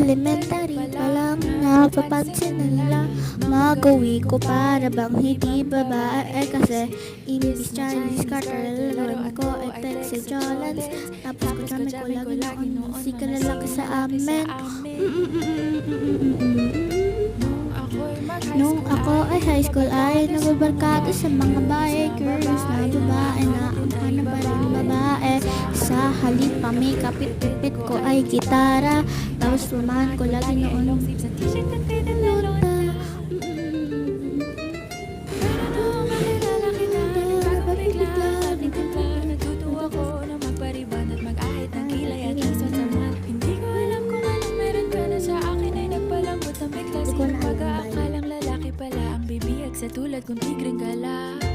elementary pa lang, napapansin na nila magawi ko para bang hindi babae. Kasi imbis Chinese Carter, lalaman ko ay Texas Jolans. Tapos ko kami ko lagi noon, si kalalaki sa amin. Nung ako ay high school ay nagbabarkada sa mga bikers na babae na ang ba rin babae. Sa halip pa may kapit-pipit ko ay gitara. Tapos tumahan ko lagi noon.